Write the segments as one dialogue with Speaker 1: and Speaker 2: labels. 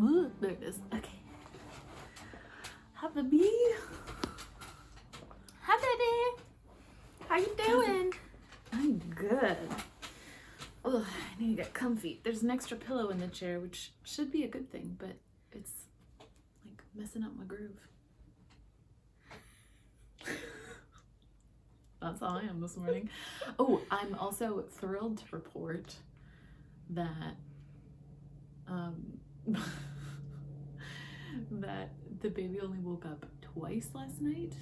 Speaker 1: Ooh, there it is. Okay. Hi, baby. Hi, baby. How you doing? I'm good. Oh, I need to get comfy. There's an extra pillow in the chair, which should be a good thing, but it's like messing up my groove. That's how I am this morning. Oh, I'm also thrilled to report that that the baby only woke up twice last night,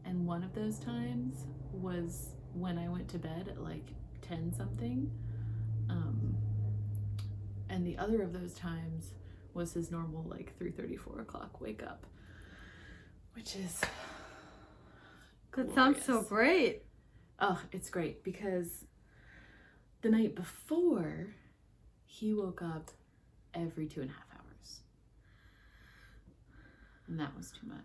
Speaker 1: and one of those times was when I went to bed at like 10 something, and the other of those times was his normal like 3:30, 4 o'clock wake up, which is
Speaker 2: that sounds so great.
Speaker 1: Oh, it's great because the night before he woke up every 2.5 hours, and that was too much.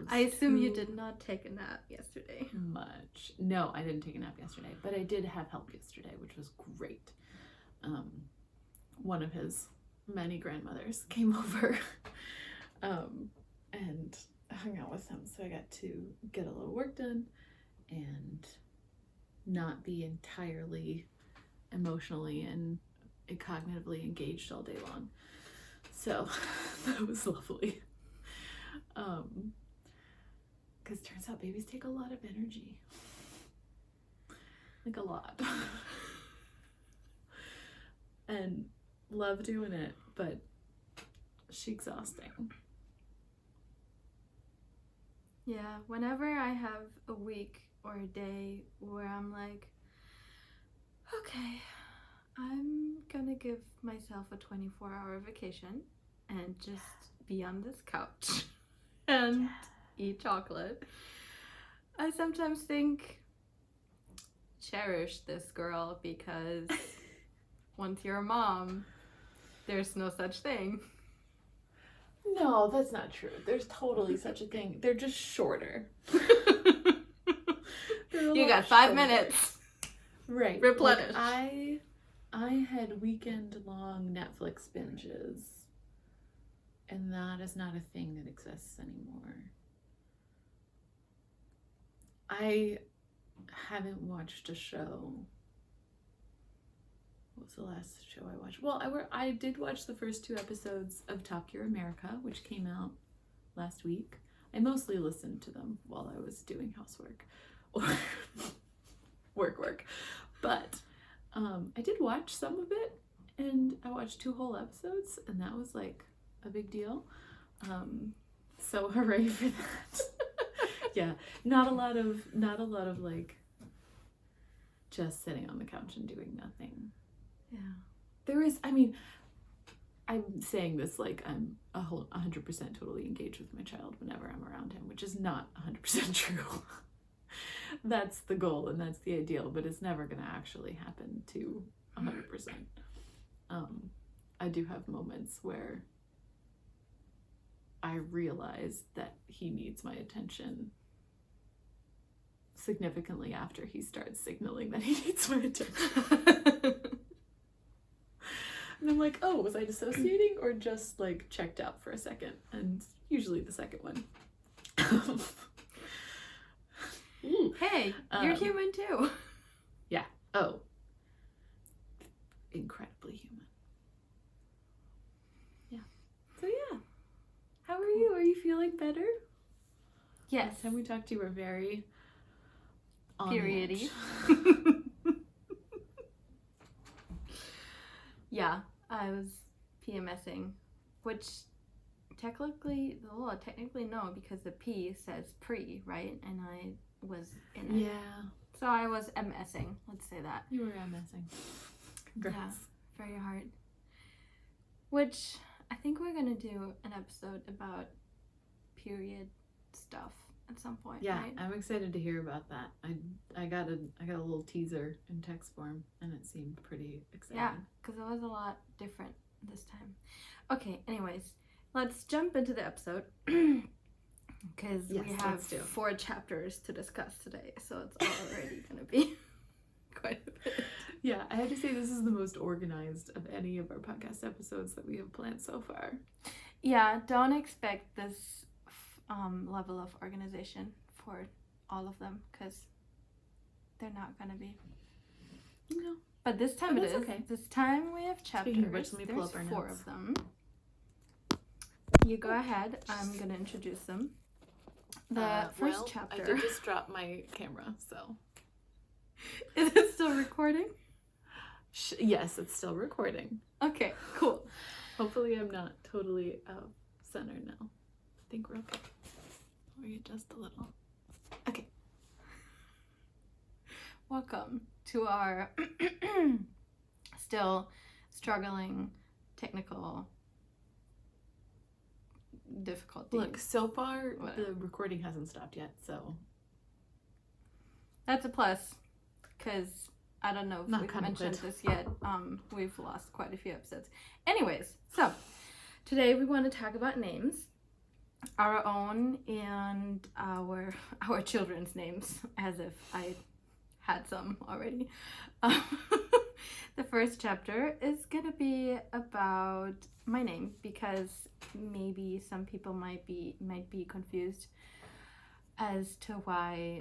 Speaker 2: I assume you did not take a nap yesterday.
Speaker 1: Much. No, I didn't take a nap yesterday, but I did have help yesterday, which was great. One of his many grandmothers came over and hung out with him, so I got to get a little work done and not be entirely emotionally and cognitively engaged all day long. So that was lovely. Because it turns out babies take a lot of energy. Like a lot. And love doing it, but she's exhausting.
Speaker 2: Yeah, whenever I have a week or a day where I'm like, okay, I'm gonna give myself a 24-hour vacation and just be on this couch and eat chocolate, I sometimes think, cherish this girl, because once you're a mom, there's no such thing.
Speaker 1: No, that's not true. There's totally such a thing. They're just shorter.
Speaker 2: You got 5 minutes.
Speaker 1: Right.
Speaker 2: Replenish.
Speaker 1: Like I had weekend-long Netflix binges, and that is not a thing that exists anymore. I haven't watched a show. What was the last show I watched? Well, I did watch the first 2 episodes of Top Gear America, which came out last week. I mostly listened to them while I was doing housework or work. But I did watch some of it, and I watched 2 whole episodes, and that was like a big deal. So hooray for that. Yeah, not a lot of like just sitting on the couch and doing nothing.
Speaker 2: Yeah.
Speaker 1: There is, I mean, I'm saying this like I'm 100% totally engaged with my child whenever I'm around him, which is not 100% true. That's the goal and that's the ideal, but it's never going to actually happen to 100%. I do have moments where I realize that he needs my attention significantly after he starts signaling that he needs my attention. And I'm like, oh, was I dissociating or just like checked out for a second? And usually the second one.
Speaker 2: Hey, you're human too.
Speaker 1: Yeah. Oh. Incredibly human. Yeah. So yeah. How are you? Are you feeling better?
Speaker 2: Yes.
Speaker 1: Last time we talked, you were very on
Speaker 2: periody. Yeah, I was PMSing, which technically no, because the P says pre, right? And I was in it.
Speaker 1: Yeah.
Speaker 2: So I was MSing, let's say that.
Speaker 1: You were MSing. Congrats.
Speaker 2: Yeah, very hard. Which I think we're gonna do an episode about period stuff at some point.
Speaker 1: Yeah,
Speaker 2: right?
Speaker 1: I'm excited to hear about that. I got a little teaser in text form, and it seemed pretty exciting.
Speaker 2: Yeah, because it was a lot different this time. Okay, anyways, let's jump into the episode because we have 4 chapters to discuss today, so it's already gonna be quite a bit.
Speaker 1: Yeah, I have to say this is the most organized of any of our podcast episodes that we have planned so far.
Speaker 2: Yeah, don't expect this level of organization for all of them, because they're not going to be.
Speaker 1: No.
Speaker 2: But this time it is.
Speaker 1: Okay.
Speaker 2: This time we have chapters.
Speaker 1: Speaking of which, let me pull
Speaker 2: There's
Speaker 1: up our
Speaker 2: 4
Speaker 1: notes.
Speaker 2: of them. You go ahead. I'm going to introduce them. The first chapter.
Speaker 1: I did just drop my camera, so.
Speaker 2: Is it still recording?
Speaker 1: Yes, it's still recording.
Speaker 2: Okay, cool.
Speaker 1: Hopefully I'm not totally out of center now. I think we're okay. Readjust a little. Okay.
Speaker 2: Welcome to our still struggling technical difficulties.
Speaker 1: Look, so far
Speaker 2: Whatever.
Speaker 1: the recording hasn't stopped yet, so.
Speaker 2: That's a plus, because I don't know if
Speaker 1: Not
Speaker 2: we've
Speaker 1: kind of
Speaker 2: mentioned
Speaker 1: good.
Speaker 2: this yet. We've lost quite a few episodes. Anyways, so today we want to talk about names, our own and our children's names, as if I had some already. The first chapter is gonna be about my name, because maybe some people might be confused as to why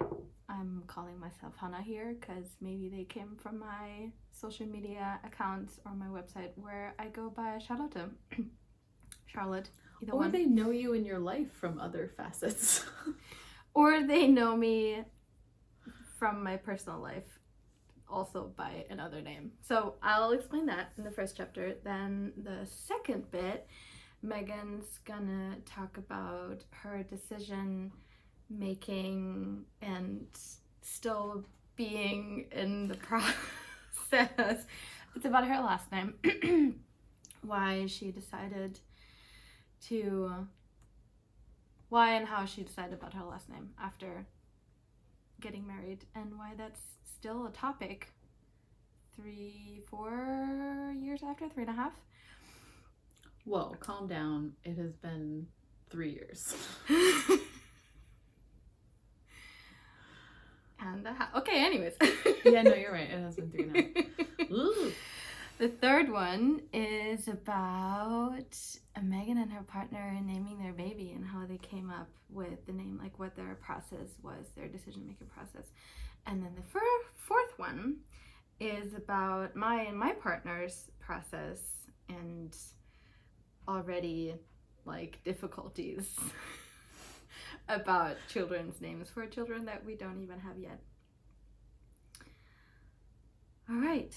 Speaker 2: I'm calling myself Hanna here, because maybe they came from my social media accounts or my website where I go by Charlotte. Charlotte, either
Speaker 1: Or
Speaker 2: one.
Speaker 1: they know you in your life from other facets.
Speaker 2: Or they know me from my personal life also by another name. So I'll explain that in the first chapter. Then the second bit, Megan's gonna talk about her decision making and still being in the process. It's about her last name. Why and how she decided about her last name after getting married, and why that's still a topic 3-4 years after, 3.5.
Speaker 1: Whoa, calm down. It has been 3 years.
Speaker 2: And okay, anyways.
Speaker 1: Yeah, no, you're right. It has been 3.5. Ooh.
Speaker 2: The third one is about Megan and her partner naming their baby and how they came up with the name, like what their process was, their decision-making process. And then the fourth one is about my and my partner's process and already like difficulties about children's names for children that we don't even have yet. All right.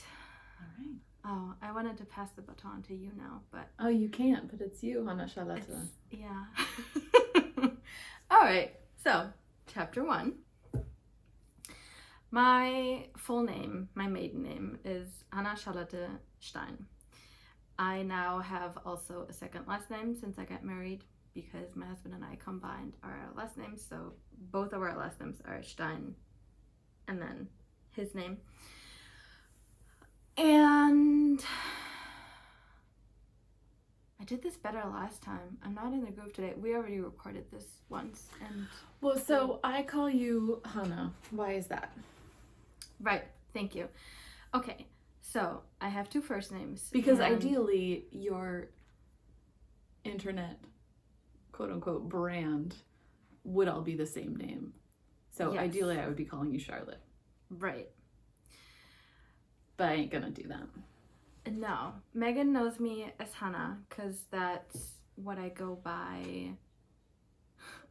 Speaker 1: All right.
Speaker 2: Oh, I wanted to pass the baton to you now, but
Speaker 1: Oh, you can't, but it's you, Hanna Charlotte.
Speaker 2: yeah. All right. So, chapter 1. My full name, my maiden name, is Hanna Charlotte Stein. I now have also a second last name since I got married, because my husband and I combined our last names, so both of our last names are Stein and then his name. And I did this better last time. I'm not in the groove today. We already recorded this once, and
Speaker 1: Well, so I call you Hanna. Why is that?
Speaker 2: right, thank you. Okay, so I have 2 first names.
Speaker 1: Because
Speaker 2: and
Speaker 1: ideally, your internet, quote unquote, brand would all be the same name. So
Speaker 2: Yes.
Speaker 1: ideally, I would be calling you Charlotte.
Speaker 2: Right.
Speaker 1: But I ain't gonna do that.
Speaker 2: No, Megan knows me as Hanna because that's what I go by.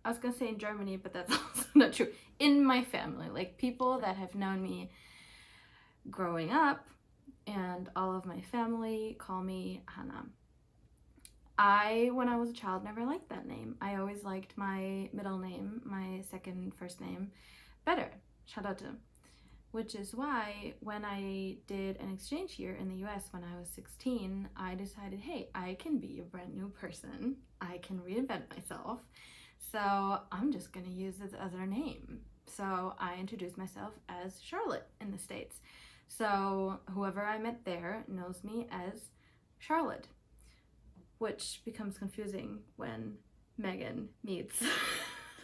Speaker 2: I was gonna say in Germany, but that's also not true. In my family, like people that have known me growing up, and all of my family call me Hanna. When I was a child, never liked that name. I always liked my middle name, my first name, better, Charlotte. Which is why when I did an exchange year in the US when I was 16, I decided, hey, I can be a brand new person. I can reinvent myself. So I'm just going to use this other name. So I introduced myself as Charlotte in the States. So whoever I met there knows me as Charlotte, which becomes confusing when Megan meets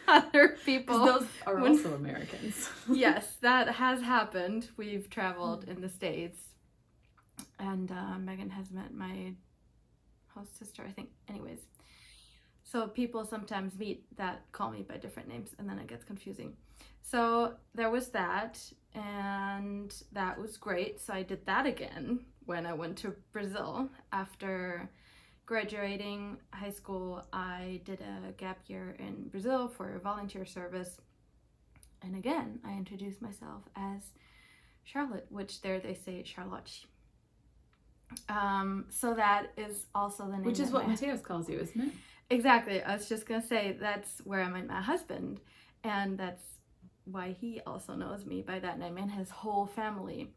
Speaker 2: other people.
Speaker 1: Those are also Americans.
Speaker 2: Yes, that has happened. We've traveled in the States and Megan has met my host sister, I think. Anyways, so people sometimes meet that call me by different names, and then it gets confusing. So there was that, and that was great. So I did that again when I went to Brazil. After graduating high school, I did a gap year in Brazil for volunteer service. And again, I introduced myself as Charlotte, which there they say Charlotte. So that is also the name.
Speaker 1: Which is what Mateus calls you, isn't it?
Speaker 2: Exactly. I was just gonna say that's where I met my husband, and that's why he also knows me by that name and his whole family.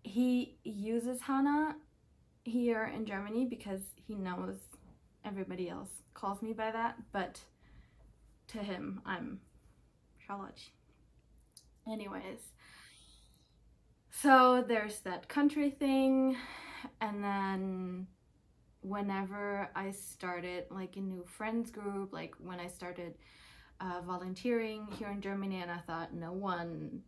Speaker 2: He uses Hanna here in Germany because he knows everybody else calls me by that, but to him, I'm Charlotte. Anyways, so there's that country thing, and then whenever I started like a new friends group, like when I started volunteering here in Germany, and I thought no one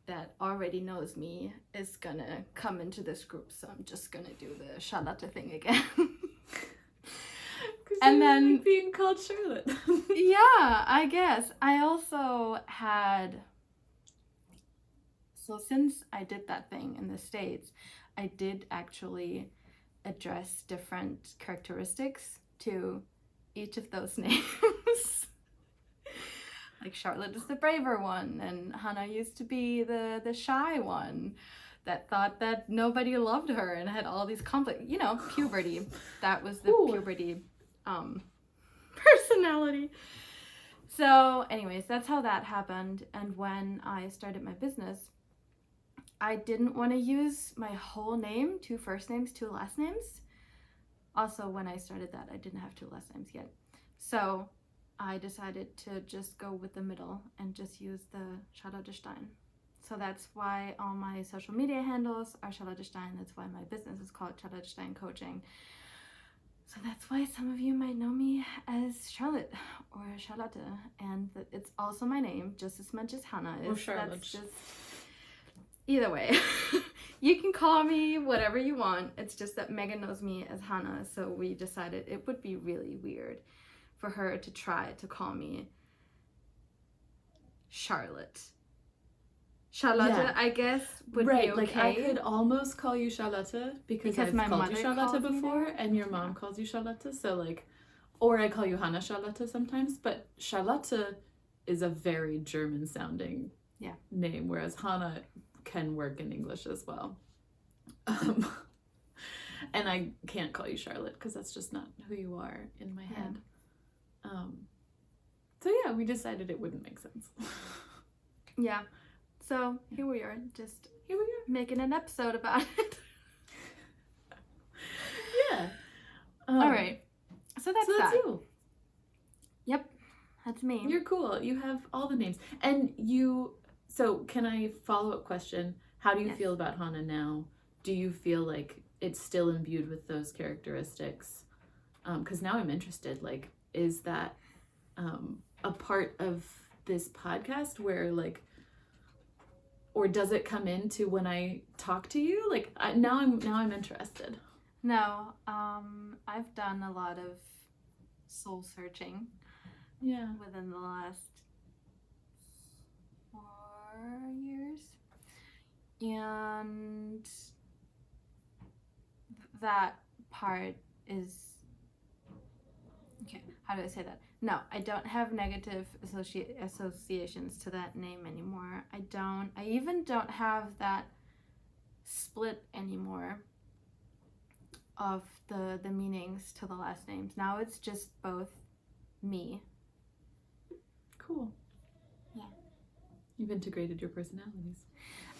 Speaker 2: that already knows me is gonna come into this group, so I'm just gonna do the Charlotte thing again.
Speaker 1: And then like being called Charlotte.
Speaker 2: Yeah, I guess. I also had, so since I did that thing in the States, I did actually address different characteristics to each of those names. Like Charlotte is the braver one, and Hanna used to be the shy one that thought that nobody loved her and had all these conflicts. You know, puberty. That was the puberty personality. So anyways, that's how that happened. And when I started my business, I didn't want to use my whole name, 2 first names, 2 last names. Also, when I started that, I didn't have 2 last names yet. So I decided to just go with the middle and just use the Charlotte Stein. So that's why all my social media handles are Charlotte Stein. That's why my business is called Charlotte Stein Coaching. So that's why some of you might know me as Charlotte or Charlotte. And it's also my name, just as much as Hanna is.
Speaker 1: Or Charlotte.
Speaker 2: That's just, either way. You can call me whatever you want. It's just that Megan knows me as Hanna, so we decided it would be really weird for her to try to call me Charlotte. Charlotte, yeah. I guess, would be okay.
Speaker 1: Like I could almost call you Charlotte because I've
Speaker 2: my
Speaker 1: called
Speaker 2: mother
Speaker 1: you Charlotte
Speaker 2: calls
Speaker 1: before, and your mom calls you Charlotte, so like, or I call you Hanna Charlotte sometimes, but Charlotte is a very German sounding name, whereas Hanna can work in English as well. And I can't call you Charlotte because that's just not who you are in my head. So yeah, we decided it wouldn't make sense.
Speaker 2: Yeah. So here we are, making an episode about it.
Speaker 1: Yeah.
Speaker 2: All right. So that's
Speaker 1: you.
Speaker 2: Yep. That's me.
Speaker 1: You're cool. You have all the names. And so can I follow-up question? How do you feel about Hanna now? Do you feel like it's still imbued with those characteristics? Because now I'm interested, like, is that a part of this podcast where like, or does it come into when I talk to you? Like now I'm interested.
Speaker 2: No, I've done a lot of soul searching.
Speaker 1: Yeah.
Speaker 2: Within the last 4 years, and that part is okay. How do I say that? No, I don't have negative associations to that name anymore. I even don't have that split anymore of the meanings to the last names. Now it's just both me.
Speaker 1: Cool.
Speaker 2: Yeah.
Speaker 1: You've integrated your personalities.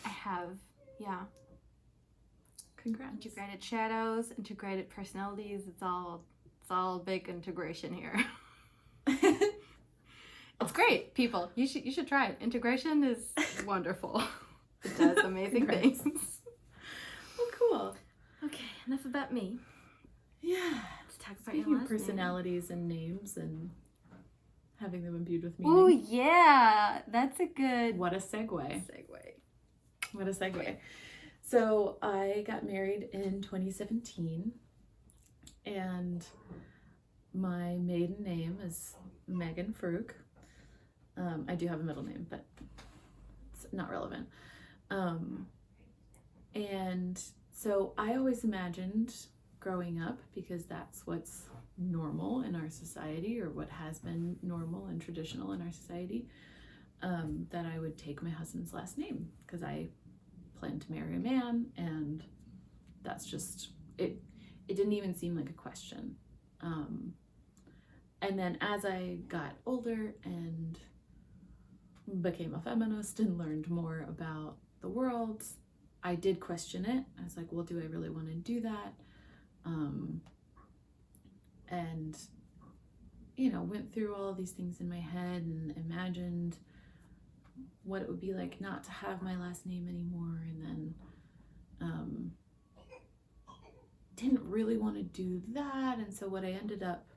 Speaker 2: I have, yeah.
Speaker 1: Congrats.
Speaker 2: Integrated shadows, integrated personalities. It's all big integration here. It's great, people. You should try it. Integration is wonderful. It does amazing things.
Speaker 1: Well, cool.
Speaker 2: Okay, enough about me.
Speaker 1: Yeah.
Speaker 2: Let's talk about
Speaker 1: Speaking
Speaker 2: your last
Speaker 1: of personalities and names and having them imbued with
Speaker 2: meaning.
Speaker 1: meaning.
Speaker 2: Oh yeah, that's a good.
Speaker 1: What a segue. What a segue. So I got married in 2017, and my maiden name is Megan Farouk. I do have a middle name, but it's not relevant. And so I always imagined growing up, because that's what's normal in our society, or what has been normal and traditional in our society, that I would take my husband's last name, because I planned to marry a man, and that's just it. It didn't even seem like a question. And then as I got older and became a feminist and learned more about the world, I did question it. I was like, well, do I really want to do that? And, went through all these things in my head and imagined what it would be like not to have my last name anymore. And then didn't really want to do that. And so what I ended up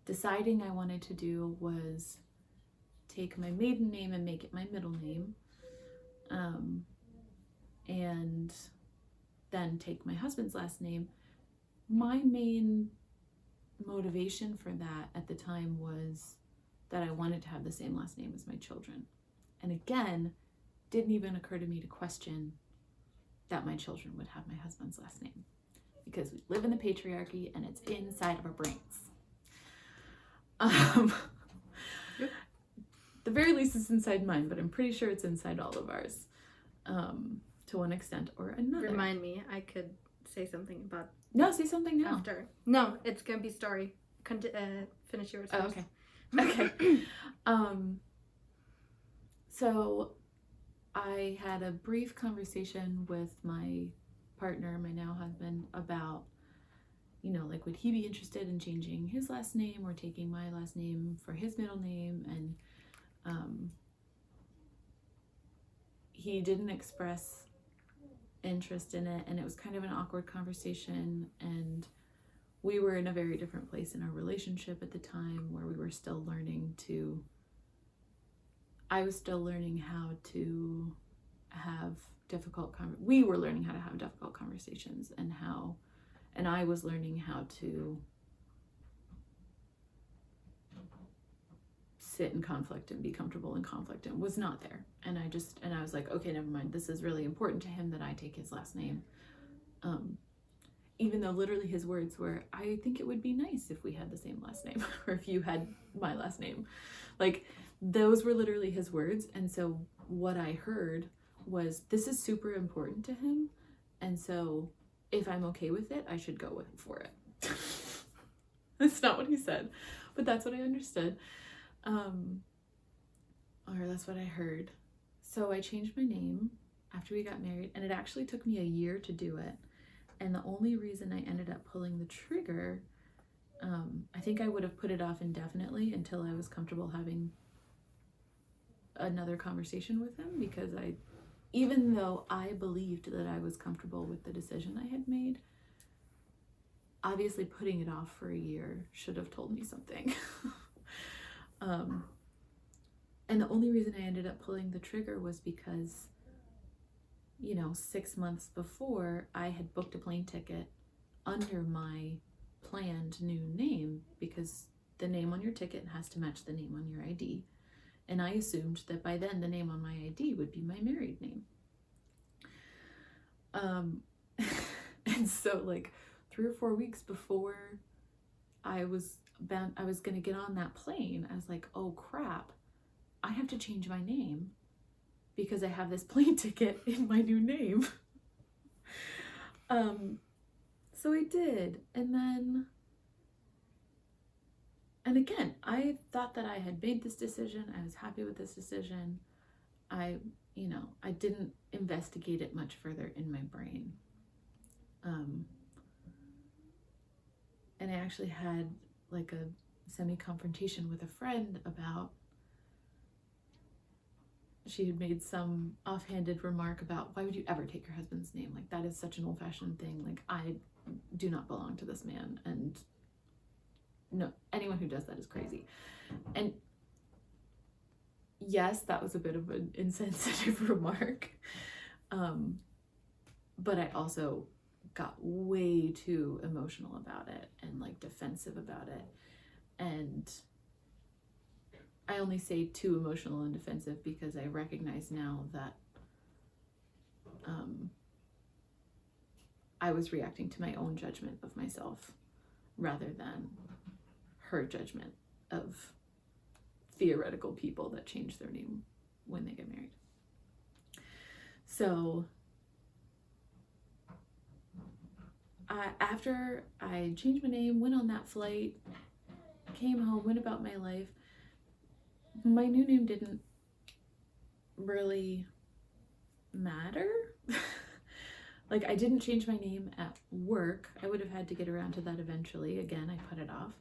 Speaker 1: deciding I wanted to do was take my maiden name and make it my middle name. And then take my husband's last name. My main motivation for that at the time was that I wanted to have the same last name as my children. And again, didn't even occur to me to question that my children would have my husband's last name, because we live in the patriarchy and it's inside of our brains. The very least it's inside mine, but I'm pretty sure it's inside all of ours, to one extent or another.
Speaker 2: Remind me, I could say something about...
Speaker 1: No, say something now.
Speaker 2: After. No, it's gonna be story. Finish yours first.
Speaker 1: Oh, okay. So I had a brief conversation with my partner, my now husband, about, would he be interested in changing his last name or taking my last name for his middle name? And he didn't express interest in it, and it was kind of an awkward conversation, and we were in a very different place in our relationship at the time, where we were still learning to... I was still learning how to have we were learning how to have difficult conversations, and I was learning how to sit in conflict and be comfortable in conflict, and was not there. And I was like, okay, never mind. This is really important to him that I take his last name. Even though literally his words were, I think it would be nice if we had the same last name, or if you had my last name. Like, those were literally his words. And so what I heard was, this is super important to him, and so if I'm okay with it, I should go for it. That's not what he said, but that's what I understood. Or that's what I heard. So I changed my name after we got married, and it actually took me a year to do it. And the only reason I ended up pulling the trigger, I think I would have put it off indefinitely until I was comfortable having another conversation with him, because even though I believed that I was comfortable with the decision I had made, obviously putting it off for a year should have told me something. And the only reason I ended up pulling the trigger was because, 6 months before, I had booked a plane ticket under my planned new name, because the name on your ticket has to match the name on your ID. And I assumed that by then the name on my ID would be my married name. And so 3 or 4 weeks before I was going to get on that plane, I was like, oh crap, I have to change my name because I have this plane ticket in my new name. So I did. And again, I thought that I had made this decision. I was happy with this decision. I didn't investigate it much further in my brain. And I actually had a semi-confrontation with a friend about, she had made some offhanded remark about, why would you ever take your husband's name? That is such an old-fashioned thing. I do not belong to this man, and no, anyone who does that is crazy. And yes, that was a bit of an insensitive remark. But I also got way too emotional about it and like defensive about it. And I only say too emotional and defensive because I recognize now that I was reacting to my own judgment of myself rather than her judgment of theoretical people that change their name when they get married. So after I changed my name, went on that flight, came home, went about my life, my new name didn't really matter. Like, I didn't change my name at work. I would have had to get around to that eventually. Again, I put it off.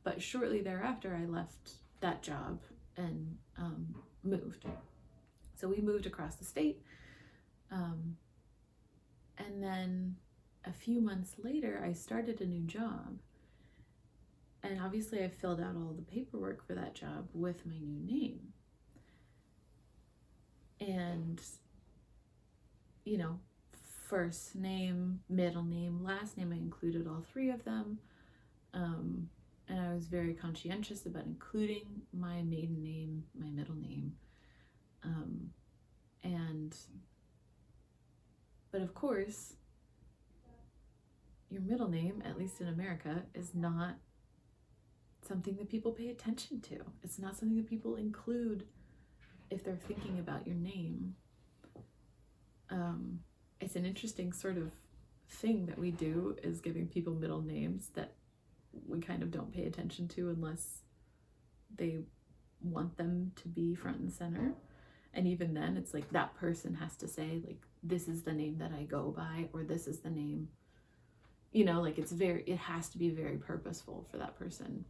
Speaker 1: But shortly thereafter, I left that job and moved. So we moved across the state. And then a few months later, I started a new job. And obviously I filled out all the paperwork for that job with my new name. And, you know, first name, middle name, last name, I included all three of them. And I was very conscientious about including my maiden name, my middle name. But of course, your middle name, at least in America, is not something that people pay attention to. It's not something that people include if they're thinking about your name. It's an interesting sort of thing that we do, is giving people middle names that we kind of don't pay attention to unless they want them to be front and center. And even then, it's like that person has to say, like, this is the name that I go by, or this is the name, you know, like it has to be very purposeful for that person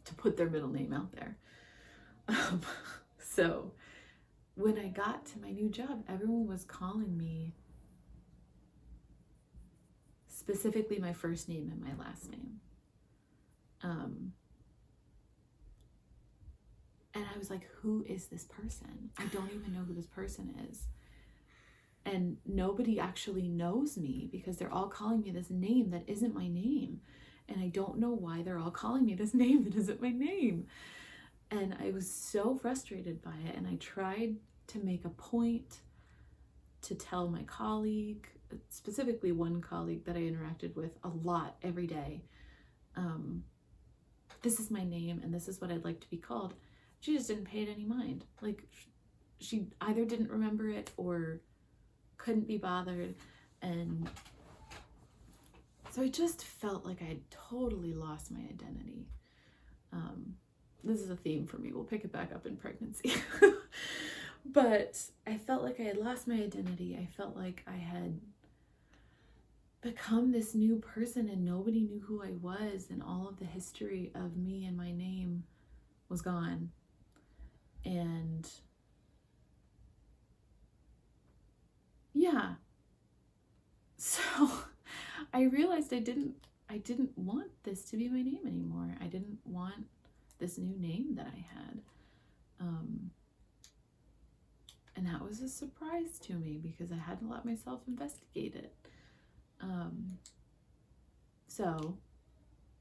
Speaker 1: to put their middle name out there. So when I got to my new job, everyone was calling me specifically my first name and my last name. And I was like, who is this person? I don't even know who this person is. And nobody actually knows me because they're all calling me this name that isn't my name. And I don't know why they're all calling me this name that isn't my name. And I was so frustrated by it. And I tried to make a point to tell my colleague, specifically one colleague that I interacted with a lot every day, this is my name and this is what I'd like to be called. She just didn't pay it any mind. Like, she either didn't remember it or couldn't be bothered. And so I just felt like I had totally lost my identity. This is a theme for me. We'll pick it back up in pregnancy. But I felt like I had lost my identity. I felt like I had become this new person and nobody knew who I was, and all of the history of me and my name was gone. And yeah, so I realized I didn't want this to be my name anymore. I didn't want this new name that I had. And that was a surprise to me because I hadn't let myself investigate it. So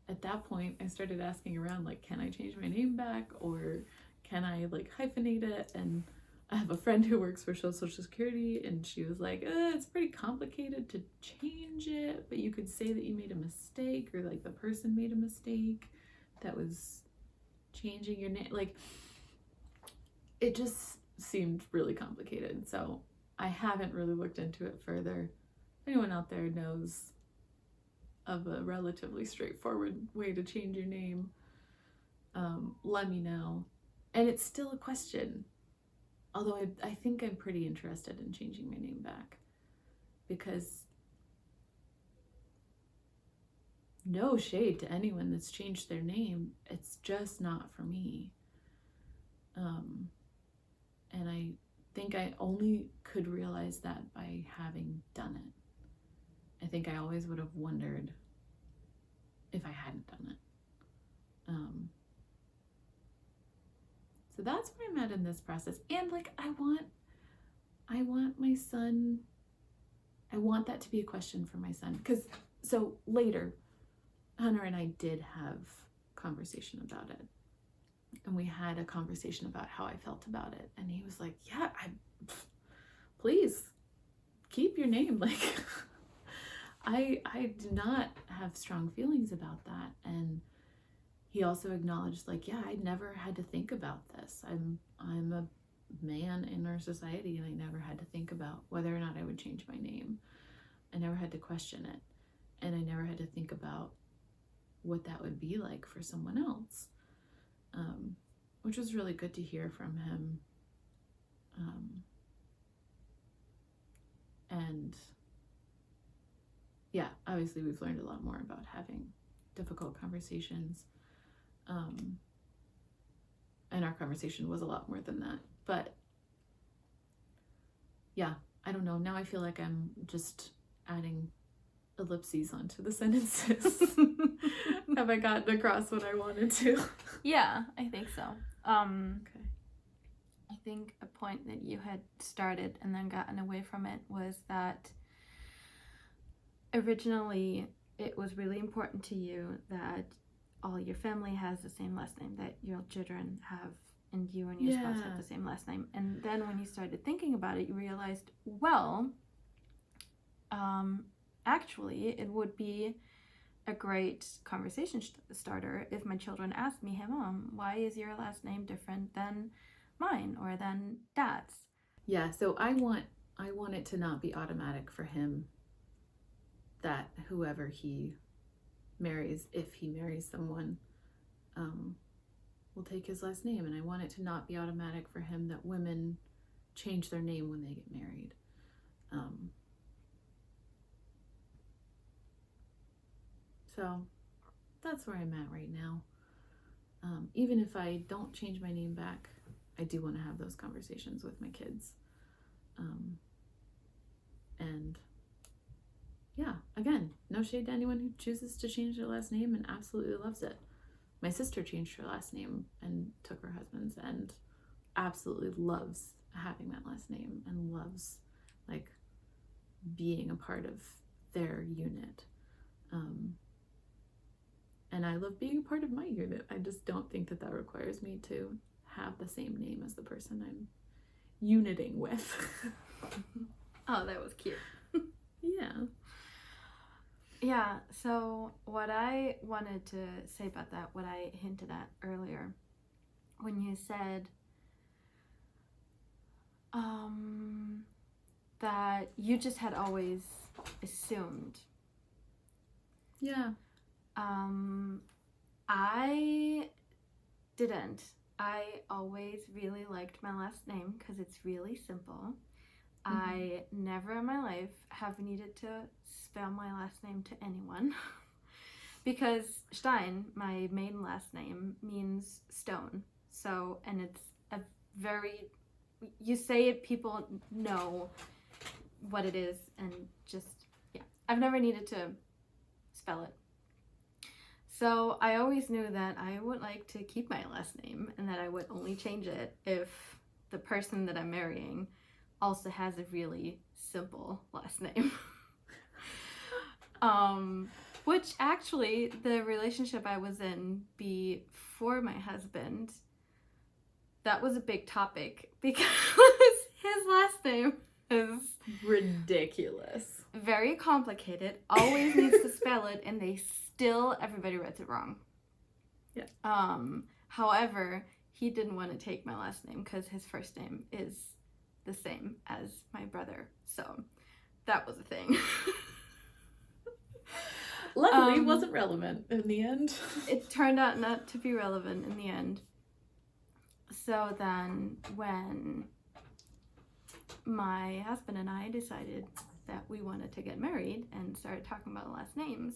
Speaker 1: at that point, I started asking around, like, can I change my name back, or can I like hyphenate it? And I have a friend who works for Social Security, and she was like, it's pretty complicated to change it, but you could say that you made a mistake, or like the person made a mistake that was changing your name. Like, it just seemed really complicated. So I haven't really looked into it further. If anyone out there knows of a relatively straightforward way to change your name, let me know. And it's still a question. Although I think I'm pretty interested in changing my name back, because no shade to anyone that's changed their name, it's just not for me. And I think I only could realize that by having done it. I think I always would have wondered if I hadn't done it. So that's where I'm at in this process. And like, I I want that to be a question for my son. Because, so later, Hunter and I did have conversation about it. And we had a conversation about how I felt about it. And he was like, yeah, please keep your name. Like, I do not have strong feelings about that. And he also acknowledged, like, yeah, I never had to think about this. I'm a man in our society, and I never had to think about whether or not I would change my name. I never had to question it. And I never had to think about what that would be like for someone else. Which was really good to hear from him. And yeah, obviously we've learned a lot more about having difficult conversations. And our conversation was a lot more than that. But yeah, I don't know. Now I feel like I'm just adding ellipses onto the sentences. Have I gotten across what I wanted to?
Speaker 2: Yeah, I think so.
Speaker 1: Okay.
Speaker 2: I think a point that you had started and then gotten away from it was that originally it was really important to you that all your family has the same last name, that your children have, and you and your spouse have the same last name. And then when you started thinking about it, you realized, well, actually, it would be a great conversation starter if my children asked me, hey, Mom, why is your last name different than mine or than Dad's?
Speaker 1: Yeah, so I want it to not be automatic for him that whoever he marries, if he marries someone, will take his last name. And I want it to not be automatic for him that women change their name when they get married. So that's where I'm at right now. Even if I don't change my name back, I do want to have those conversations with my kids. And yeah, again, no shade to anyone who chooses to change their last name and absolutely loves it. My sister changed her last name and took her husband's and absolutely loves having that last name and loves, like, being a part of their unit. And I love being a part of my unit. I just don't think that requires me to have the same name as the person I'm uniting with.
Speaker 2: Oh, that was cute.
Speaker 1: Yeah.
Speaker 2: Yeah, so what I wanted to say about that, what I hinted at earlier, when you said that you just had always assumed.
Speaker 1: Yeah.
Speaker 2: I didn't. I always really liked my last name because it's really simple. Mm-hmm. I never in my life have needed to spell my last name to anyone because Stein, my maiden last name, means stone. So, and it's a very, you say it, people know what it is, and just, yeah. I've never needed to spell it. So I always knew that I would like to keep my last name and that I would only change it if the person that I'm marrying also has a really simple last name. Which actually, the relationship I was in before my husband, that was a big topic because his last name is
Speaker 1: ridiculous.
Speaker 2: Very complicated, always needs to spell it, and everybody writes it wrong.
Speaker 1: Yeah.
Speaker 2: However, he didn't want to take my last name because his first name is the same as my brother. So that was a thing.
Speaker 1: Luckily, it wasn't relevant in the end.
Speaker 2: It turned out not to be relevant in the end. So then when my husband and I decided that we wanted to get married and started talking about last names,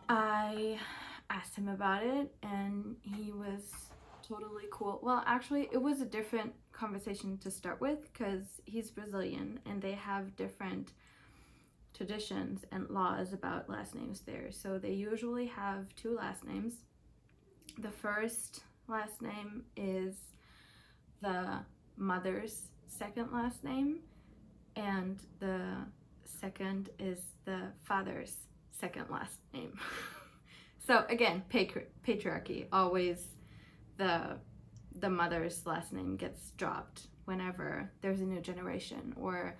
Speaker 2: I asked him about it and he was totally cool. Well, actually, it was a different conversation to start with because he's Brazilian and they have different traditions and laws about last names there. So they usually have two last names. The first last name is the mother's second last name, and the second is the father's second last name. So again, patriarchy. Always the mother's last name gets dropped whenever there's a new generation, or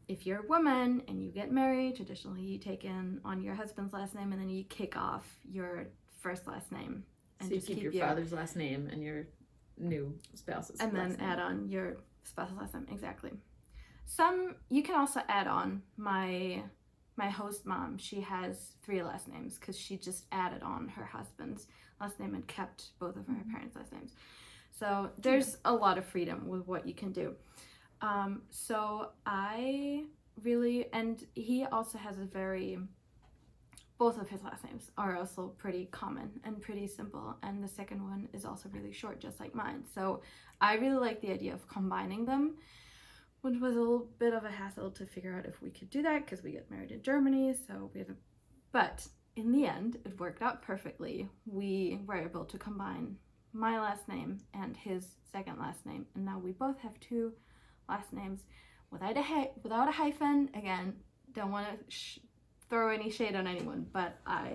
Speaker 2: if you're a woman and you get married, traditionally you take in on your husband's last name and then you kick off your first last name. And
Speaker 1: so you
Speaker 2: just
Speaker 1: keep your father's last name and your new spouse's
Speaker 2: and
Speaker 1: last
Speaker 2: then
Speaker 1: name.
Speaker 2: add on your spouse's last name. Exactly. You can also add on my host mom. She has 3 last names because she just added on her husband's last name and kept both of her parents' last names. So there's a lot of freedom with what you can do. So I really, and he also has both of his last names are also pretty common and pretty simple, and the second one is also really short, just like mine. So I really like the idea of combining them, which was a little bit of a hassle to figure out if we could do that because we get married in Germany, so but in the end it worked out perfectly. We were able to combine my last name and his second last name, and now we both have 2 last names without a hyphen. Again, don't want to throw any shade on anyone, but I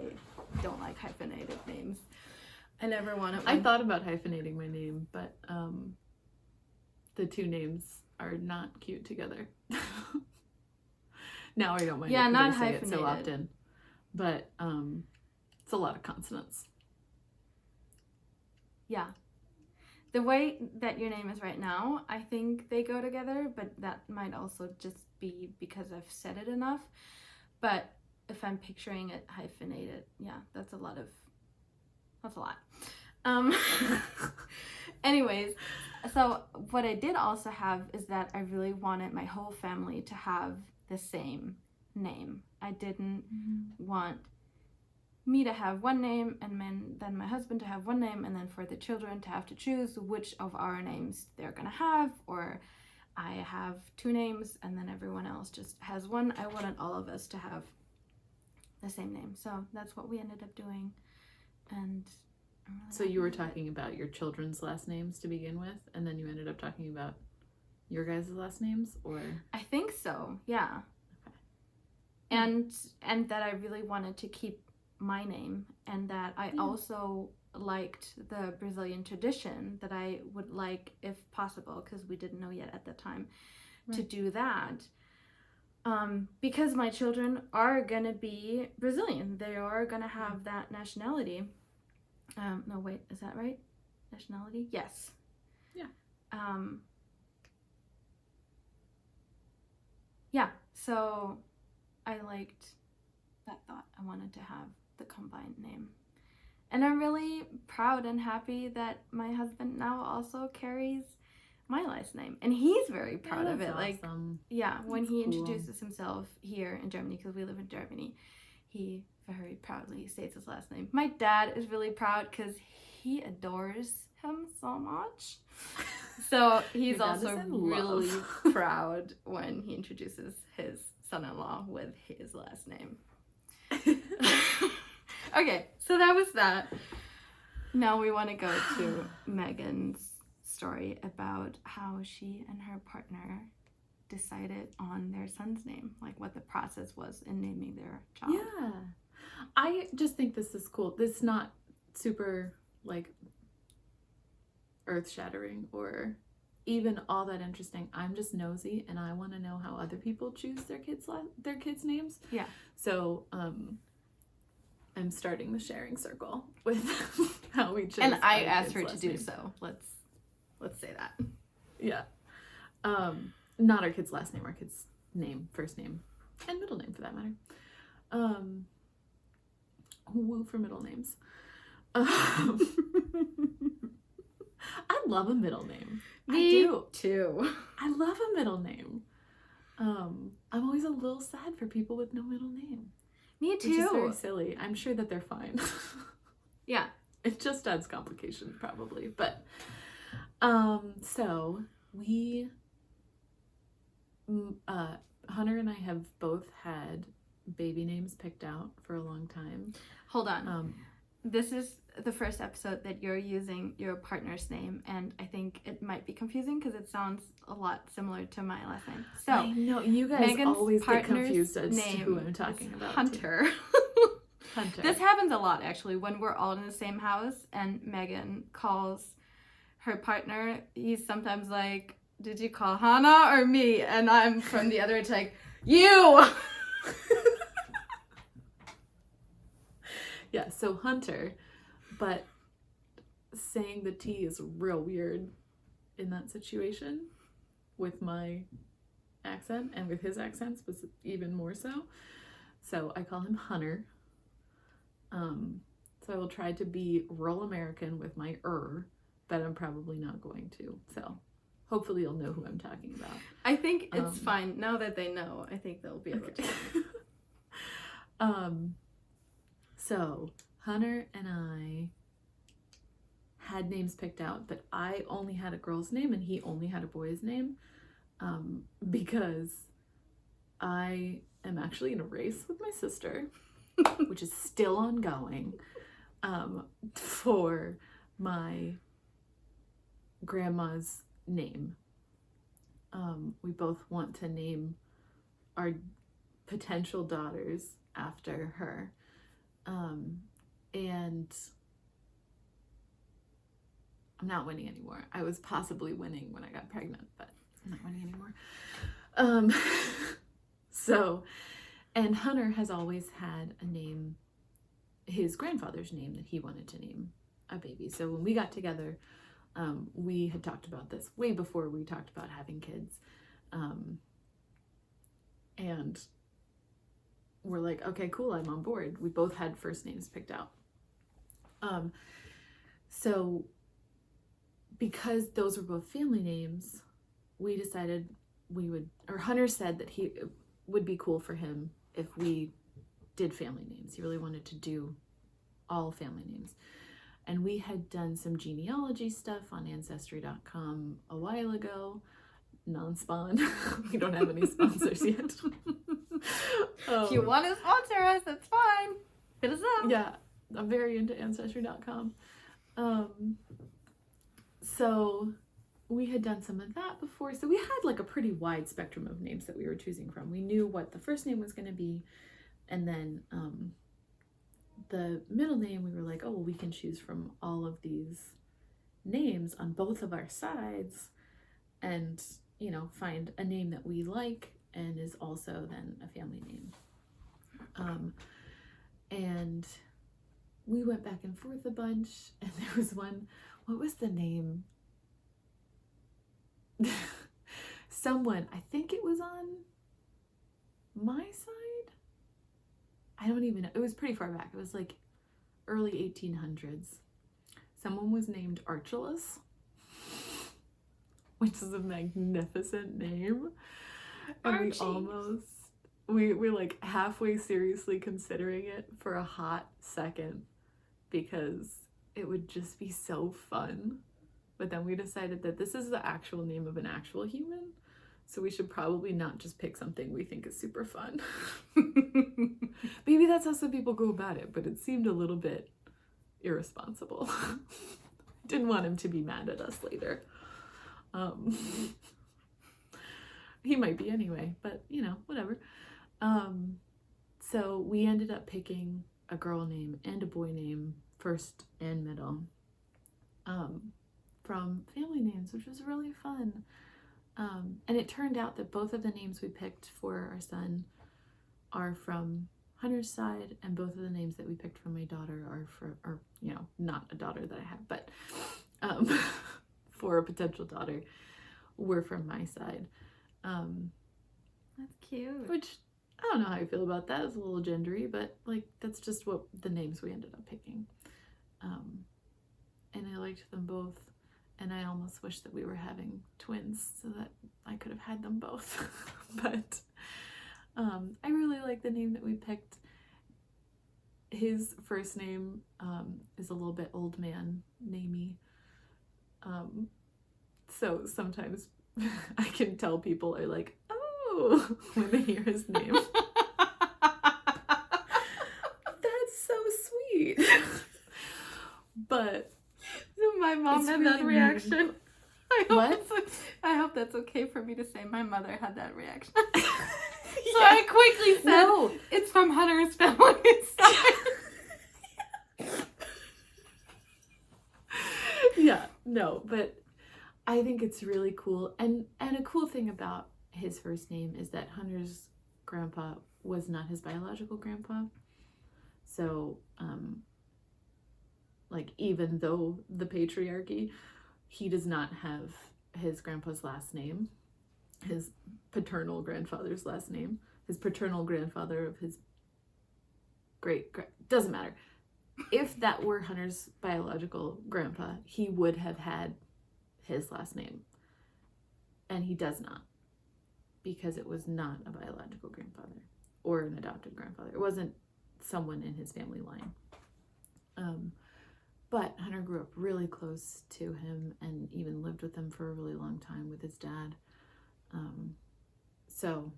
Speaker 2: don't like hyphenated names. I never wanted one.
Speaker 1: I thought about hyphenating my name, but the 2 names are not cute together. Now I don't mind.
Speaker 2: Yeah,
Speaker 1: it
Speaker 2: not
Speaker 1: I say
Speaker 2: hyphenated.
Speaker 1: It so often, but it's a lot of consonants.
Speaker 2: Yeah. The way that your name is right now, I think they go together, but that might also just be because I've said it enough. But if I'm picturing it hyphenated, yeah, that's a lot. Anyways, so what I did also have is that I really wanted my whole family to have the same name. I didn't want me to have one name and then my husband to have one name, and then for the children to have to choose which of our names they're gonna have, or I have 2 names and then everyone else just has one. I wanted all of us to have the same name, so that's what we ended up doing. And really,
Speaker 1: so you were talking about your children's last names to begin with, and then you ended up talking about your guys' last names, or?
Speaker 2: I think so, yeah.
Speaker 1: Okay.
Speaker 2: And that I really wanted to keep my name, and that I also liked the Brazilian tradition, that I would like, if possible, because we didn't know yet at the time, to do that. Because my children are gonna be Brazilian. They are gonna have that nationality. No, wait, is that right? Nationality? Yes.
Speaker 1: Yeah.
Speaker 2: Yeah, so I liked that thought. I wanted to have the combined name. And I'm really proud and happy that my husband now also carries my last name. And he's very proud of it.
Speaker 1: Awesome.
Speaker 2: When
Speaker 1: That's
Speaker 2: he
Speaker 1: cool.
Speaker 2: introduces himself here in Germany, because we live in Germany, he very proudly states his last name. My dad is really proud because he adores him so much. So he's also really proud when he introduces his son-in-law with his last name. Okay, so that was that. Now we want to go to Megan's story about how she and her partner decided on their son's name, like what the process was in naming their child.
Speaker 1: Yeah. I just think this is cool. This is not super, like, earth-shattering or even all that interesting. I'm just nosy, and I want to know how other people choose their kids' names.
Speaker 2: Yeah.
Speaker 1: So, I'm starting the sharing circle with how we chose.
Speaker 2: And I asked her to do so. Let's say that.
Speaker 1: Yeah. Not our kid's last name, our kid's name, first name, and middle name for that matter. Woo for middle names. I love a middle name.
Speaker 2: Me
Speaker 1: I do
Speaker 2: too.
Speaker 1: I love a middle name. I'm always a little sad for people with no middle name.
Speaker 2: Me too.
Speaker 1: Which is very silly. I'm sure that they're fine.
Speaker 2: Yeah.
Speaker 1: It just adds complication probably. But so we Hunter and I have both had baby names picked out for a long time.
Speaker 2: Hold on. this is the first episode that you're using your partner's name, and I think it might be confusing because it sounds a lot similar to my last name. So
Speaker 1: I know you guys
Speaker 2: Megan's
Speaker 1: always get
Speaker 2: partner's
Speaker 1: confused as to
Speaker 2: name
Speaker 1: who I'm talking
Speaker 2: is
Speaker 1: about.
Speaker 2: Hunter.
Speaker 1: Hunter.
Speaker 2: This happens a lot actually when we're all in the same house and Megan calls her partner. He's sometimes like, "Did you call Hanna or me?" And I'm from the other, it's like, "You."
Speaker 1: Yeah, so Hunter, but saying the T is real weird in that situation with my accent, and with his accents was even more so. So I call him Hunter. So I will try to be rural American with my but I'm probably not going to. So hopefully you'll know who I'm talking about.
Speaker 2: I think it's fine. Now that they know, I think they'll be able to.
Speaker 1: So Hunter and I had names picked out, but I only had a girl's name and he only had a boy's name, because I am actually in a race with my sister, which is still ongoing, for my grandma's name. We both want to name our potential daughters after her. And I'm not winning anymore. I was possibly winning when I got pregnant, but I'm not winning anymore. So, and Hunter has always had a name, his grandfather's name that he wanted to name a baby. So when we got together, we had talked about this way before we talked about having kids. And we're like, okay, cool, I'm on board. We both had first names picked out. So because those were both family names, we decided Hunter said that it would be cool for him if we did family names. He really wanted to do all family names. And we had done some genealogy stuff on Ancestry.com a while ago. Non-spawn. We don't have any sponsors yet.
Speaker 2: If you want to sponsor us, that's fine. Hit us up.
Speaker 1: Yeah, I'm very into Ancestry.com. So we had done some of that before. So we had like a pretty wide spectrum of names that we were choosing from. We knew what the first name was going to be. And then the middle name, we were like, oh, well, we can choose from all of these names on both of our sides and, find a name that we like and is also then a family name. And we went back and forth a bunch, and there was one, what was the name? Someone, I think it was on my side? I don't even know. It was pretty far back. It was like early 1800s. Someone was named Archillus, which is a magnificent name. And
Speaker 2: Archie.
Speaker 1: we're like halfway seriously considering it for a hot second because it would just be so fun. But then we decided that this is the actual name of an actual human, so we should probably not just pick something we think is super fun. Maybe that's how some people go about it, but it seemed a little bit irresponsible. Didn't want him to be mad at us later. He might be anyway, but whatever. So we ended up picking a girl name and a boy name, first and middle, from family names, which was really fun. And it turned out that both of the names we picked for our son are from Hunter's side, and both of the names that we picked for my daughter are not a daughter that I have, but for a potential daughter, were from my side.
Speaker 2: That's cute.
Speaker 1: Which, I don't know how I feel about that. It's a little gendery, but that's just what the names we ended up picking. And I liked them both, and I almost wish that we were having twins so that I could have had them both. But I really like the name that we picked. His first name is a little bit old man namey. So sometimes I can tell people are like, oh, when they hear his name. That's so sweet. But
Speaker 2: My mom
Speaker 1: it's
Speaker 2: had
Speaker 1: really
Speaker 2: that reaction.
Speaker 1: What?
Speaker 2: I hope that's okay for me to say my mother had that reaction. So I quickly said,
Speaker 1: No.
Speaker 2: it's from Hunter's family side.
Speaker 1: Yeah, no, but I think it's really cool. And a cool thing about his first name is that Hunter's grandpa was not his biological grandpa. So, like, even though the patriarchy, he does not have his grandpa's last name, his paternal grandfather's last name, his paternal grandfather of his doesn't matter. If that were Hunter's biological grandpa, he would have had his last name. And he does not, because it was not a biological grandfather or an adopted grandfather. It wasn't someone in his family line. But Hunter grew up really close to him and even lived with him for a really long time with his dad. So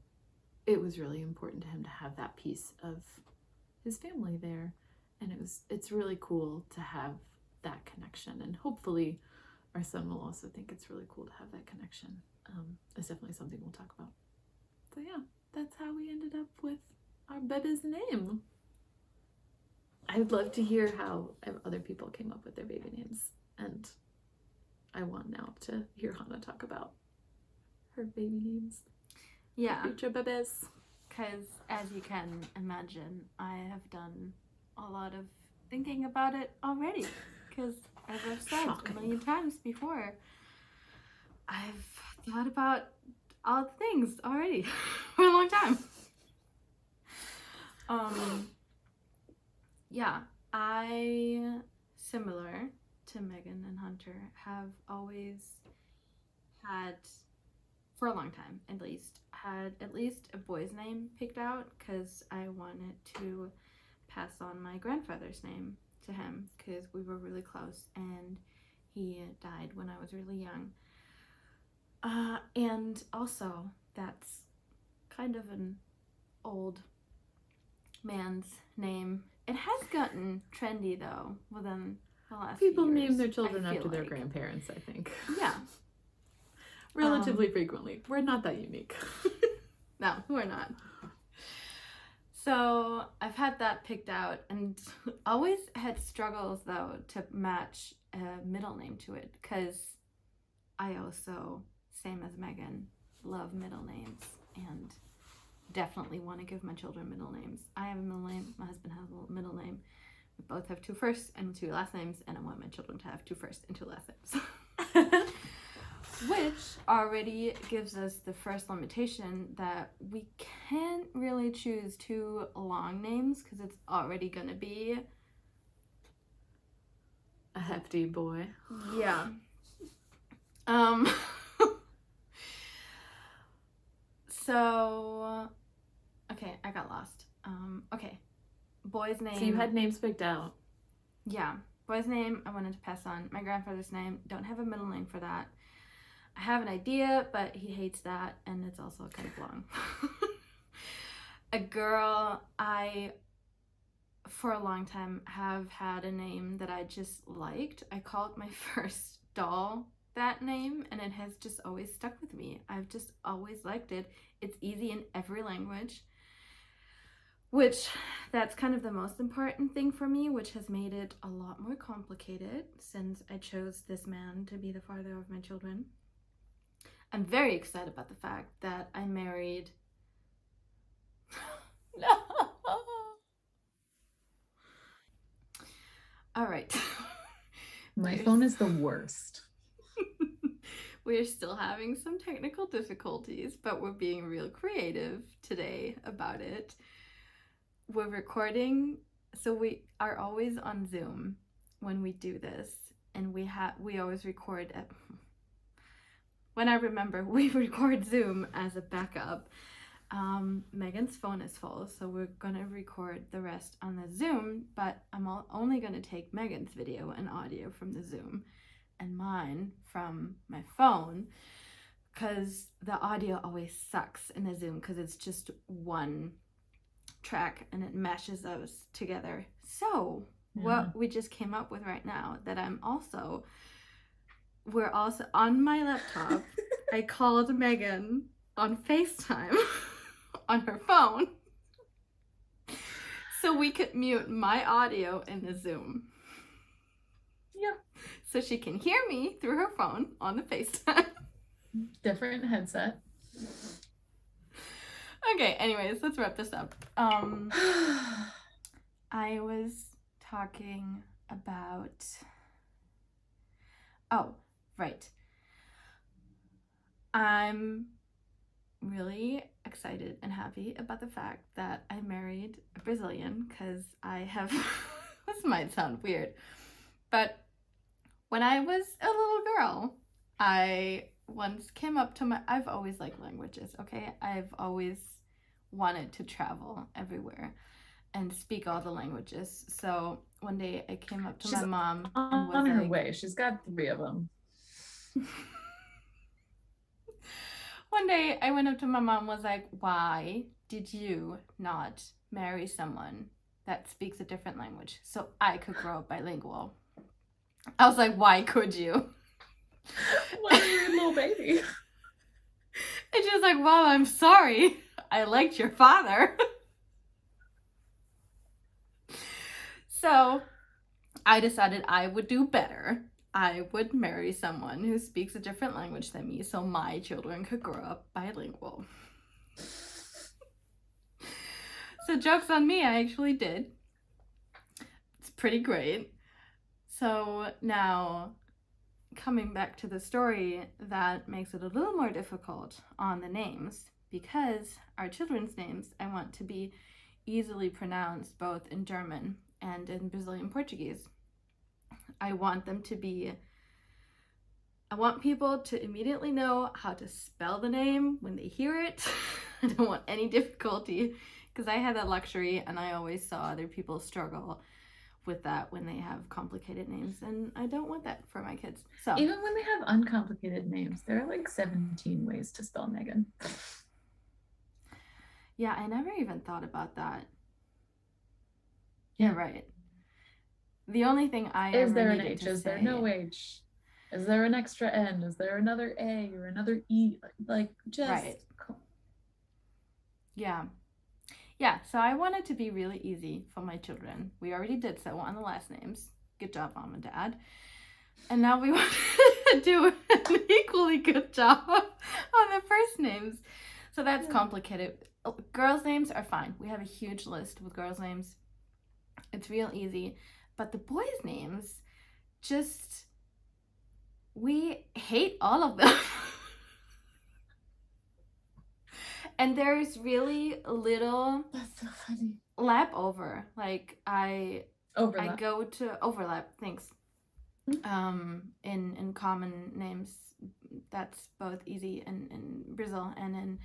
Speaker 1: it was really important to him to have that piece of his family there. And it's really cool to have that connection. And hopefully our son will also think it's really cool to have that connection. It's definitely something we'll talk about. So yeah, that's how we ended up with our baby's name. I'd love to hear how other people came up with their baby names. And I want now to hear Hanna talk about her baby names.
Speaker 2: Yeah.
Speaker 1: Future babies.
Speaker 2: Because as you can imagine, I have done a lot of thinking about it already. Because as I've said
Speaker 1: Shocking.
Speaker 2: a million times before, I've thought about all the things already for a long time. Yeah, I, similar to Megan and Hunter, have always had, for a long time at least, had at least a boy's name picked out because I wanted to pass on my grandfather's name to him because we were really close and he died when I was really young. And also, that's kind of an old man's name. It has gotten trendy though within the last
Speaker 1: People
Speaker 2: few years,
Speaker 1: name their children
Speaker 2: I feel
Speaker 1: after their
Speaker 2: like.
Speaker 1: grandparents, I think.
Speaker 2: Yeah.
Speaker 1: Relatively frequently. We're not that unique.
Speaker 2: No, we're not. So I've had that picked out and always had struggles though to match a middle name to it because I also, same as Megan, love middle names and definitely want to give my children middle names. I have a middle name, my husband has a middle name. We both have 2 first and 2 last names, and I want my children to have 2 first and 2 last names. Which already gives us the first limitation that we can't really choose 2 long names because it's already gonna be
Speaker 1: A hefty boy.
Speaker 2: Yeah. So, okay, I got lost. Okay, boy's name.
Speaker 1: So you had names picked out.
Speaker 2: Yeah, boy's name I wanted to pass on. My grandfather's name, don't have a middle name for that. I have an idea, but he hates that, and it's also kind of long. A girl, I, for a long time, have had a name that I just liked. I called my first doll that name, and it has just always stuck with me. I've just always liked it. It's easy in every language, which that's kind of the most important thing for me, which has made it a lot more complicated since I chose this man to be the father of my children. I'm very excited about the fact that I married... No! All right.
Speaker 1: My phone is the worst.
Speaker 2: We're still having some technical difficulties, but we're being real creative today about it. We're recording, so we are always on Zoom when we do this, and we always record at... When I remember, we record Zoom as a backup. Megan's phone is full, so we're gonna record the rest on the Zoom, but I'm only gonna take Megan's video and audio from the Zoom and mine from my phone, because the audio always sucks in the Zoom because it's just one track and it mashes those together. So what we just came up with right now, that we're also on my laptop. I called Megan on FaceTime on her phone so we could mute my audio in the Zoom.
Speaker 1: Yep.
Speaker 2: So she can hear me through her phone on the FaceTime.
Speaker 1: Different headset.
Speaker 2: Okay, anyways, let's wrap this up. I was talking about... Oh, right. I'm really excited and happy about the fact that I married a Brazilian, because I have... This might sound weird, but when I was a little girl, I once came up to my... I've always liked languages, okay? I've always wanted to travel everywhere and speak all the languages. So one day I came up to my mom and was
Speaker 1: on her
Speaker 2: like,
Speaker 1: way. She's got 3 of them.
Speaker 2: One day I went up to my mom and was like, why did you not marry someone that speaks a different language so I could grow up bilingual? I was like, why could you?
Speaker 1: When you were a little baby.
Speaker 2: And she was like, well, I'm sorry. I liked your father. So I decided I would do better. I would marry someone who speaks a different language than me so my children could grow up bilingual. So joke's on me, I actually did. It's pretty great. So now, coming back to the story, that makes it a little more difficult on the names, because our children's names I want to be easily pronounced both in German and in Brazilian Portuguese. I want people to immediately know how to spell the name when they hear it. I don't want any difficulty, because I had that luxury and I always saw other people struggle with that when they have complicated names, and I don't want that for my kids. So
Speaker 1: even when they have uncomplicated names, there are like 17 ways to spell Megan.
Speaker 2: Yeah, I never even thought about that. You're right. The only thing I
Speaker 1: Is
Speaker 2: ever
Speaker 1: there an
Speaker 2: needed
Speaker 1: H?
Speaker 2: to
Speaker 1: Is
Speaker 2: say...
Speaker 1: there no H? Is there an extra N? Is there another A or another E? Like, just...
Speaker 2: Right. Yeah. Yeah, so I want it to be really easy for my children. We already did so on the last names. Good job, Mom and Dad. And now we want to do an equally good job on the first names. So that's complicated. Girls' names are fine. We have a huge list with girls' names. It's real easy. But the boys' names, just... we hate all of them. And there's really little...
Speaker 1: That's so funny.
Speaker 2: Lap over. Like,
Speaker 1: Overlap.
Speaker 2: I go to overlap, thanks. In common names, that's both easy in Brazil and in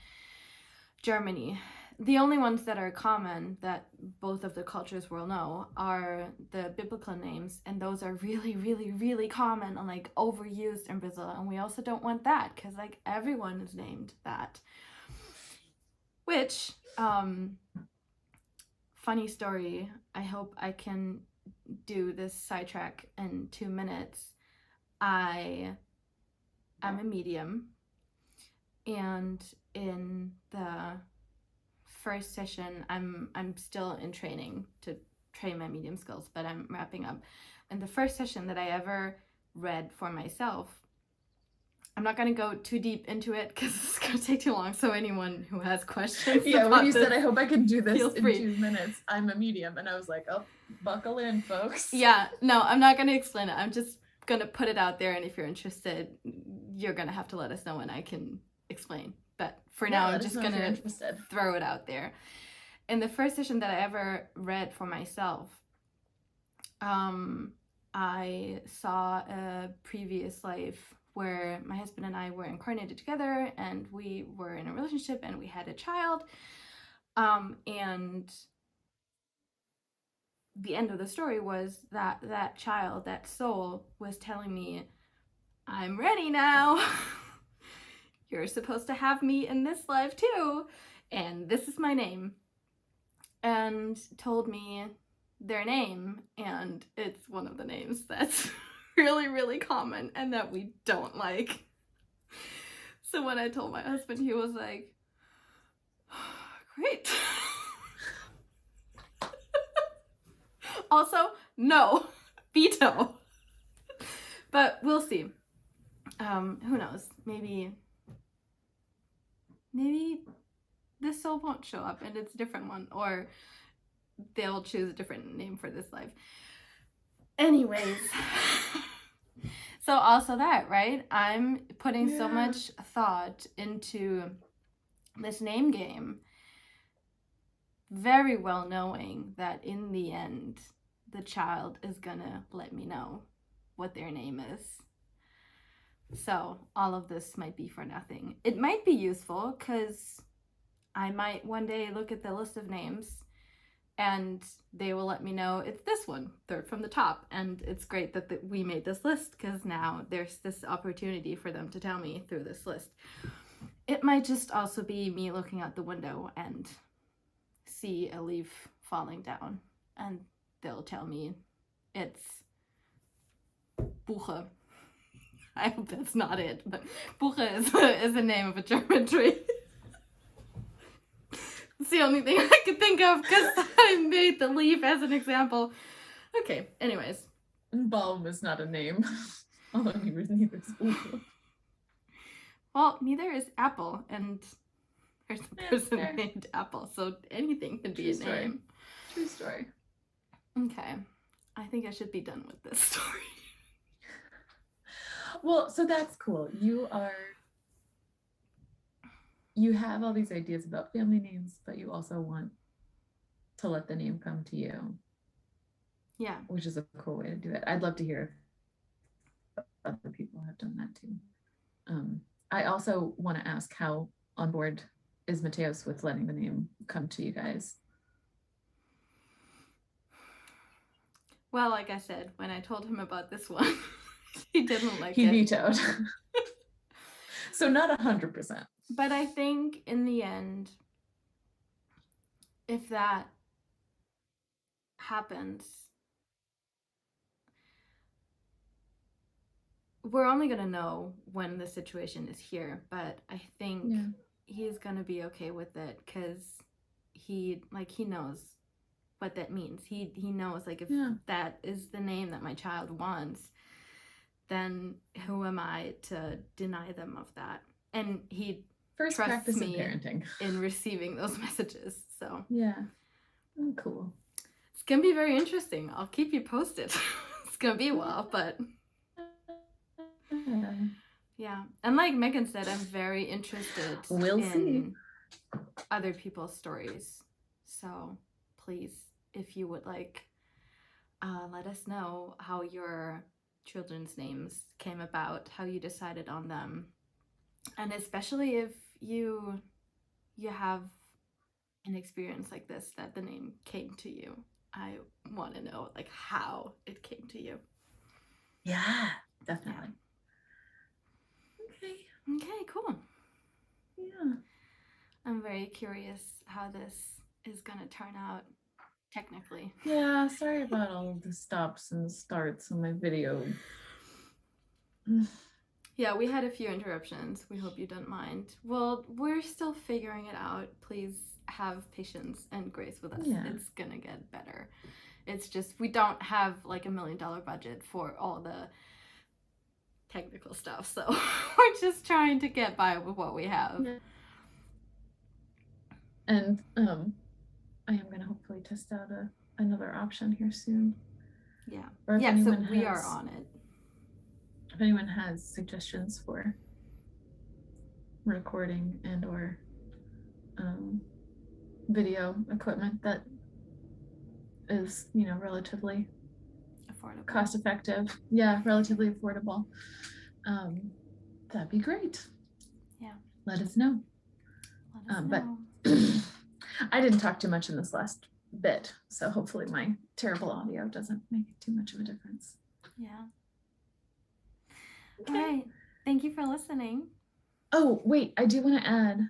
Speaker 2: Germany. The only ones that are common that both of the cultures will know are the biblical names, and those are really, really, really common and like overused in Brazil. And we also don't want that, because like everyone is named that. Which, funny story, I hope I can do this sidetrack in 2 minutes. I'm a medium, and in the first session, I'm still in training to train my medium skills, but I'm wrapping up. And the first session that I ever read for myself, I'm not going to go too deep into it because it's going to take too long. So anyone who has questions,
Speaker 1: yeah, when you said I hope I can do this in
Speaker 2: free.
Speaker 1: 2 minutes, I'm a medium, and I was like, oh, buckle in, folks.
Speaker 2: Yeah, no, I'm not going to explain it. I'm just going to put it out there, and if you're interested, you're going to have to let us know when I can explain. But for now, I'm just going to throw it out there. In the first session that I ever read for myself, I saw a previous life where my husband and I were incarnated together, and we were in a relationship, and we had a child. And the end of the story was that that child, that soul, was telling me, I'm ready now. You're supposed to have me in this life too, and this is my name. And told me their name, and it's one of the names that's really, really common and that we don't like. So when I told my husband, he was like, great. Also, no, veto. But we'll see. Who knows? Maybe this soul won't show up and it's a different one, or they'll choose a different name for this life. Anyways. So also that, right? I'm putting so much thought into this name game, very well knowing that in the end, the child is gonna let me know what their name is. So all of this might be for nothing. It might be useful because I might one day look at the list of names and they will let me know it's this one, third from the top. And it's great that we made this list because now there's this opportunity for them to tell me through this list. It might just also be me looking out the window and see a leaf falling down and they'll tell me it's Buche. I hope that's not it, but Buche is the name of a German tree. It's the only thing I could think of because I made the leaf as an example. Okay, anyways.
Speaker 1: Baum is not a name. Although neither is Buche.
Speaker 2: Well, neither is Apple, and there's a person named Apple, so anything can be a name.
Speaker 1: True story.
Speaker 2: Okay, I think I should be done with this story.
Speaker 1: Well, so that's cool. You have all these ideas about family names, but you also want to let the name come to you.
Speaker 2: Yeah.
Speaker 1: Which is a cool way to do it. I'd love to hear if other people have done that too. I also want to ask, how on board is Mateos with letting the name come to you guys?
Speaker 2: Well, like I said, when I told him about this one, he didn't like it.
Speaker 1: He vetoed. So not 100%.
Speaker 2: But I think in the end, if that happens, we're only going to know when the situation is here. But I think he's going to be okay with it because he knows what that means. He knows, like, if that is the name that my child wants, then who am I to deny them of that? And he
Speaker 1: first
Speaker 2: trusts
Speaker 1: practice
Speaker 2: me
Speaker 1: in parenting
Speaker 2: in receiving those messages. So
Speaker 1: cool.
Speaker 2: It's gonna be very interesting. I'll keep you posted. It's gonna be a while, but yeah. And like Megan said, I'm very interested in other people's stories. So please, if you would like, let us know how your children's names came about, how you decided on them, and especially if you have an experience like this, that the name came to you. I want to know, like, how it came to you.
Speaker 1: Yeah, definitely.
Speaker 2: Yeah. Okay, cool.
Speaker 1: Yeah.
Speaker 2: I'm very curious how this is going to turn out technically.
Speaker 1: Yeah, sorry about all the stops and starts on my video.
Speaker 2: Yeah, we had a few interruptions. We hope you don't mind. Well, we're still figuring it out. Please have patience and grace with us. Yeah. It's gonna get better. It's just we don't have like $1 million budget for all the technical stuff, so we're just trying to get by with what we have.
Speaker 1: Yeah. And I am gonna hopefully test out another option here soon.
Speaker 2: Yeah. Yeah, so we are on it.
Speaker 1: If anyone has suggestions for recording and or video equipment that is, relatively
Speaker 2: affordable,
Speaker 1: cost effective, relatively affordable, that'd be great.
Speaker 2: Yeah,
Speaker 1: let us know. But I didn't talk too much in this last bit, so hopefully my terrible audio doesn't make too much of a difference.
Speaker 2: Yeah. Okay. All right. Thank you for listening.
Speaker 1: Oh, wait, I do want to add,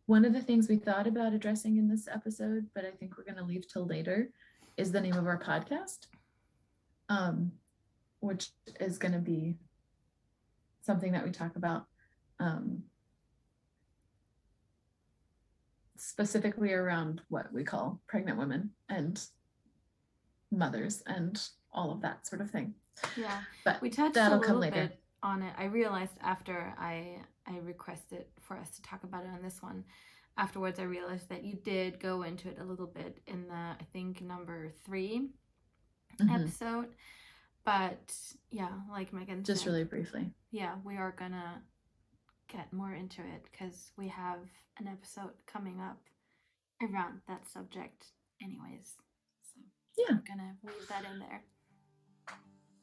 Speaker 1: One of the things we thought about addressing in this episode, but I think we're going to leave till later, is the name of our podcast, which is going to be something that we talk about specifically around what we call pregnant women and mothers and all of that sort of thing.
Speaker 2: Yeah,
Speaker 1: but
Speaker 2: we touched
Speaker 1: that'll
Speaker 2: a
Speaker 1: come
Speaker 2: little
Speaker 1: later.
Speaker 2: bit on it. I realized after I requested for us to talk about it on this one, afterwards I realized that you did go into it a little bit in the, I think, number 3 episode. But yeah, like Megan
Speaker 1: just
Speaker 2: said,
Speaker 1: really briefly.
Speaker 2: Yeah, we are gonna get more into it because we have an episode coming up around that subject anyways. So
Speaker 1: yeah,
Speaker 2: I'm gonna weave that in there.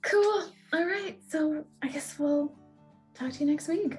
Speaker 1: Cool. All right. So I guess we'll talk to you next week.